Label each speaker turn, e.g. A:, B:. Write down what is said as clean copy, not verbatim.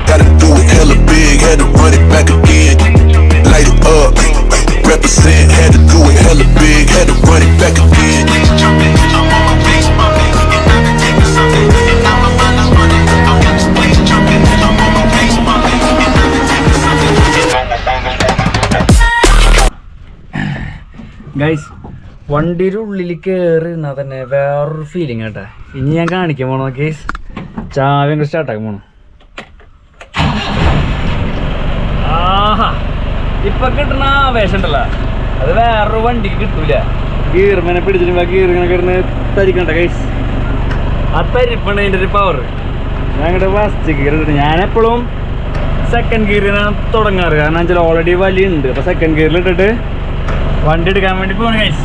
A: Gotta do it hella big, had to run it back again. Light it up, represent, had to do it hella big, had to run it back again.
B: Guys, വണ്ടിയുടെ ഉള്ളിൽ കയറിയിരുന്നാൽ തന്നെ വേറൊരു feeling കേട്ടാ. ഇനി ഞാൻ കാണിക്കാൻ പോണോ guys, ചാവി അങ്ങ് സ്റ്റാർട്ടാക്കാൻ പോണു. ആഹാ, ഇപ്പൊ കിട്ടണ ആവേശം ഉണ്ടല്ലോ, അത് വേറൊരു വണ്ടിക്ക് കിട്ടൂല. ഗീർമനെ പിടിച്ചിട്ട് ഗീർ ഇങ്ങനെ കിടന്ന് തരിക്കണ്ട ഗൈസ്. ആ തരിപ്പാണ് അതിൻ്റെ ഒരു പവർ. ഞങ്ങളുടെ ഫസ്റ്റ് ഗിയർ ഇട്ടിട്ട് ഞാനെപ്പോഴും സെക്കൻഡ് ഗിയറിനാണ് തുടങ്ങാറ്. കാരണം വെച്ചാൽ ഓൾറെഡി വലിയുണ്ട്. അപ്പോൾ സെക്കൻഡ് ഗിയറിൽ ഇട്ടിട്ട് വണ്ടി എടുക്കാൻ വേണ്ടി പോകണം ഗൈസ്.